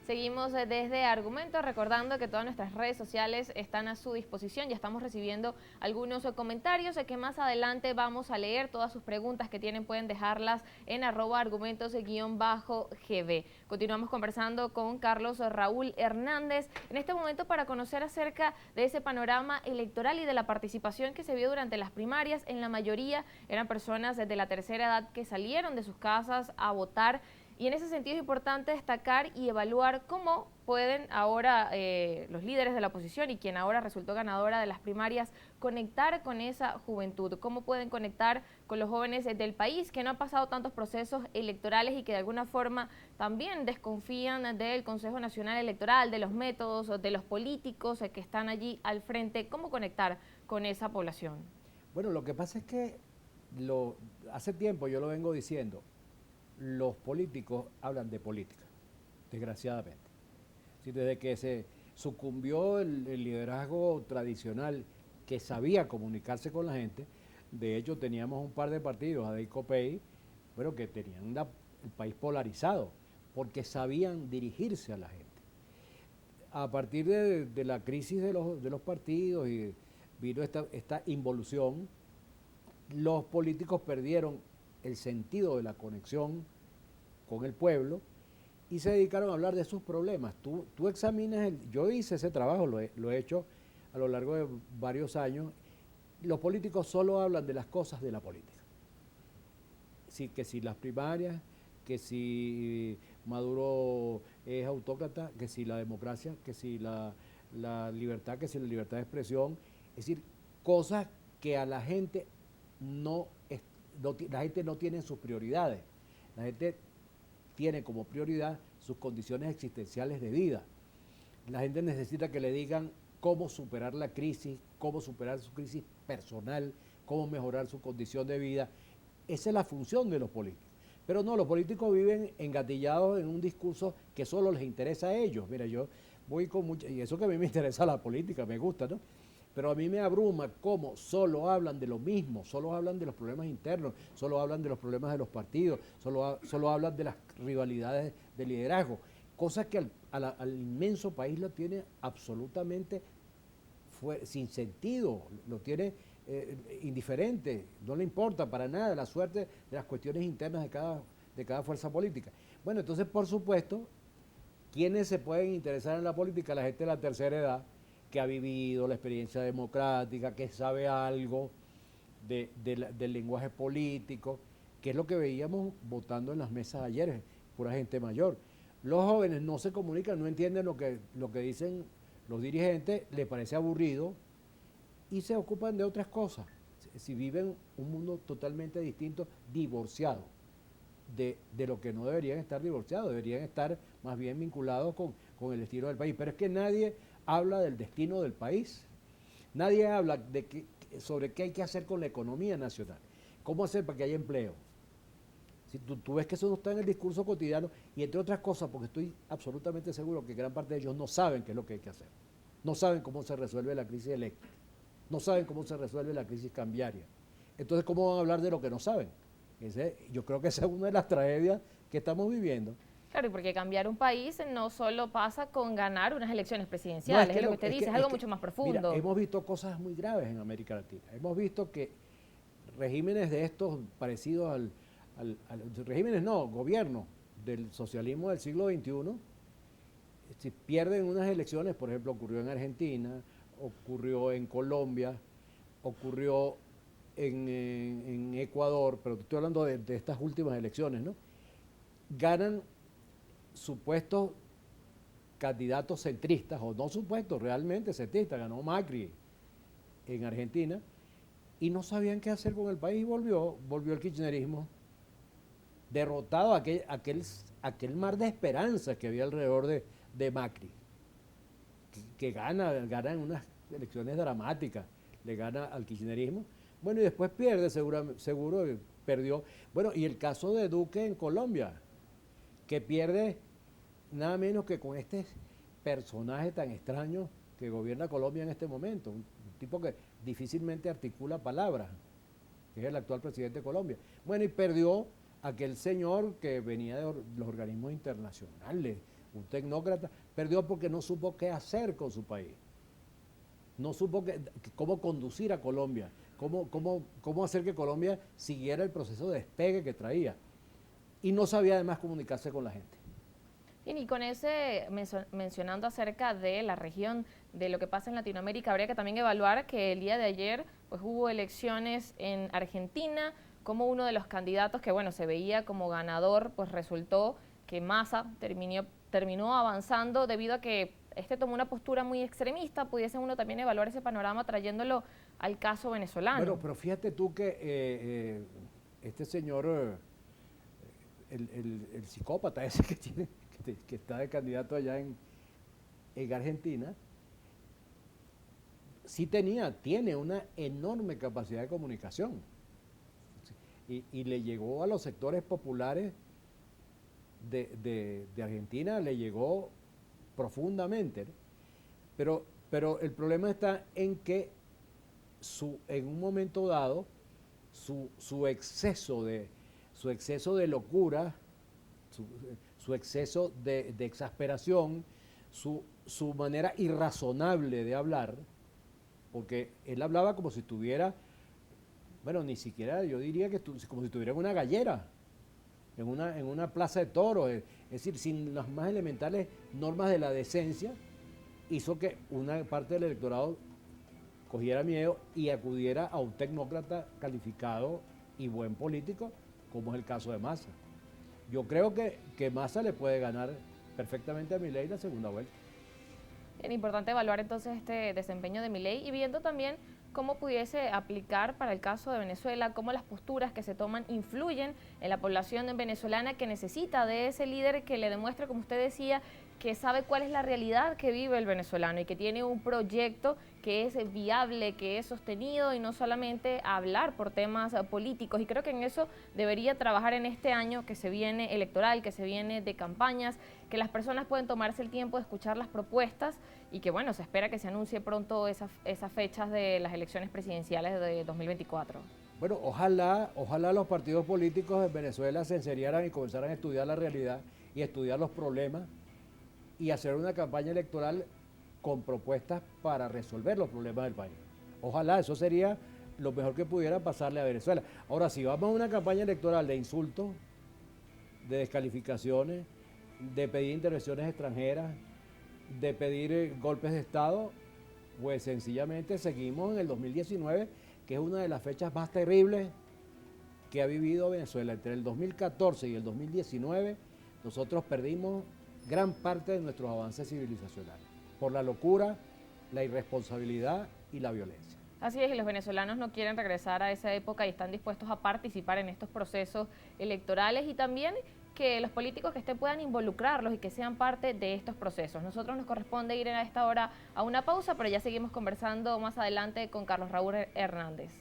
Seguimos desde Argumentos, recordando que todas nuestras redes sociales están a su disposición. Ya estamos recibiendo algunos comentarios que más adelante vamos a leer. Todas sus preguntas que tienen pueden dejarlas en @argumentos_gb. Continuamos conversando con Carlos Raúl Hernández en este momento para conocer acerca de ese panorama electoral y de la participación que se vio durante las primarias. En la mayoría eran personas de la tercera edad que salieron de sus casas a votar. Y en ese sentido es importante destacar y evaluar cómo pueden ahora los líderes de la oposición y quien ahora resultó ganadora de las primarias conectar con esa juventud, cómo pueden conectar con los jóvenes del país que no han pasado tantos procesos electorales y que de alguna forma también desconfían del Consejo Nacional Electoral, de los métodos, de los políticos que están allí al frente. ¿Cómo conectar con esa población? Bueno, lo que pasa es que hace tiempo yo lo vengo diciendo, los políticos hablan de política, desgraciadamente. Sí, desde que se sucumbió el liderazgo tradicional que sabía comunicarse con la gente, de hecho teníamos un par de partidos, ADEI y COPEI, pero que tenían el país polarizado, porque sabían dirigirse a la gente. A partir de la crisis de los partidos y vino esta involución, los políticos perdieron el sentido de la conexión con el pueblo y se dedicaron a hablar de sus problemas. Tú examinas, yo hice ese trabajo, lo he hecho a lo largo de varios años. Los políticos solo hablan de las cosas de la política. Sí, que si las primarias, que si Maduro es autócrata, que si la democracia, que si la libertad, que si la libertad de expresión. Es decir, cosas que a la gente la gente no tiene sus prioridades. La gente tiene como prioridad sus condiciones existenciales de vida. La gente necesita que le digan cómo superar la crisis, cómo superar su crisis personal, cómo mejorar su condición de vida. Esa es la función de los políticos. Pero no, los políticos viven engatillados en un discurso que solo les interesa a ellos. Mira, yo voy con mucha, y eso que a mí me interesa la política, me gusta, ¿no? Pero a mí me abruma cómo solo hablan de lo mismo, solo hablan de los problemas internos, solo hablan de los problemas de los partidos, solo hablan de las rivalidades de liderazgo, cosas que al inmenso país lo tiene absolutamente sin sentido, lo tiene indiferente, no le importa para nada la suerte de las cuestiones internas de cada fuerza política. Bueno, entonces, por supuesto, ¿quiénes se pueden interesar en la política? La gente de la tercera edad, que ha vivido la experiencia democrática, que sabe algo del lenguaje político, que es lo que veíamos votando en las mesas ayer, pura gente mayor. Los jóvenes no se comunican, no entienden lo que dicen los dirigentes, les parece aburrido y se ocupan de otras cosas. Si viven un mundo totalmente distinto, divorciado de lo que no deberían estar divorciados, deberían estar más bien vinculados con el destino del país. Pero es que nadie habla del destino del país, nadie habla sobre qué hay que hacer con la economía nacional, cómo hacer para que haya empleo. Si tú ves que eso no está en el discurso cotidiano, y entre otras cosas, porque estoy absolutamente seguro que gran parte de ellos no saben qué es lo que hay que hacer, no saben cómo se resuelve la crisis eléctrica, no saben cómo se resuelve la crisis cambiaria. Entonces, ¿cómo van a hablar de lo que no saben? Yo creo que esa es una de las tragedias que estamos viviendo. Claro, y porque cambiar un país no solo pasa con ganar unas elecciones presidenciales, es lo que usted dice, es algo mucho más profundo. Mira, hemos visto cosas muy graves en América Latina. Hemos visto que regímenes de estos parecidos regímenes no, gobiernos del socialismo del siglo XXI, si pierden unas elecciones, por ejemplo, ocurrió en Argentina, ocurrió en Colombia, ocurrió en Ecuador, pero estoy hablando de estas últimas elecciones, ¿no? Ganan supuestos candidatos centristas, o no supuestos, realmente centristas, ganó Macri en Argentina, y no sabían qué hacer con el país, y volvió el kirchnerismo, derrotado aquel mar de esperanzas que había alrededor de Macri, que gana en unas elecciones dramáticas, le gana al kirchnerismo, bueno, y después pierde, seguro perdió. Bueno, y el caso de Duque en Colombia, que pierde nada menos que con este personaje tan extraño que gobierna Colombia en este momento, un tipo que difícilmente articula palabras, que es el actual presidente de Colombia. Bueno, y perdió aquel señor que venía de los organismos internacionales, un tecnócrata, perdió porque no supo qué hacer con su país. No supo cómo conducir a Colombia, cómo hacer que Colombia siguiera el proceso de despegue que traía. Y no sabía además comunicarse con la gente. Bien, y con ese, mencionando acerca de la región, de lo que pasa en Latinoamérica, habría que también evaluar que el día de ayer pues, hubo elecciones en Argentina, como uno de los candidatos que bueno se veía como ganador, pues resultó que Massa terminó avanzando debido a que tomó una postura muy extremista. Pudiese uno también evaluar ese panorama trayéndolo al caso venezolano. Bueno, pero fíjate tú que este señor, el psicópata ese que está de candidato allá en Argentina, sí tiene una enorme capacidad de comunicación y le llegó a los sectores populares de Argentina, le llegó profundamente, ¿no? Pero el problema está en que en un momento dado su exceso de locura, su exceso de exasperación, su manera irrazonable de hablar, porque él hablaba como si estuviera, bueno, ni siquiera yo diría que como si estuviera en una gallera, en una plaza de toros, es decir, sin las más elementales normas de la decencia, hizo que una parte del electorado cogiera miedo y acudiera a un tecnócrata calificado y buen político, como es el caso de Massa. Yo creo que Massa le puede ganar perfectamente a Milei la segunda vuelta. Es importante evaluar entonces este desempeño de Milei y viendo también cómo pudiese aplicar para el caso de Venezuela, cómo las posturas que se toman influyen en la población venezolana que necesita de ese líder que le demuestre, como usted decía, que sabe cuál es la realidad que vive el venezolano y que tiene un proyecto que es viable, que es sostenido y no solamente hablar por temas políticos. Y creo que en eso debería trabajar en este año que se viene electoral, que se viene de campañas, que las personas pueden tomarse el tiempo de escuchar las propuestas y que bueno, se espera que se anuncie pronto esas fechas de las elecciones presidenciales de 2024. Bueno, ojalá los partidos políticos de Venezuela se enseriaran y comenzaran a estudiar la realidad y estudiar los problemas y hacer una campaña electoral con propuestas para resolver los problemas del país. Ojalá, eso sería lo mejor que pudiera pasarle a Venezuela. Ahora, si vamos a una campaña electoral de insultos, de descalificaciones, de pedir intervenciones extranjeras, de pedir golpes de Estado, pues sencillamente seguimos en el 2019, que es una de las fechas más terribles que ha vivido Venezuela. Entre el 2014 y el 2019, nosotros perdimos gran parte de nuestros avances civilizacionales, por la locura, la irresponsabilidad y la violencia. Así es, y los venezolanos no quieren regresar a esa época y están dispuestos a participar en estos procesos electorales y también que los políticos que estén puedan involucrarlos y que sean parte de estos procesos. Nosotros nos corresponde ir a esta hora a una pausa, pero ya seguimos conversando más adelante con Carlos Raúl Hernández.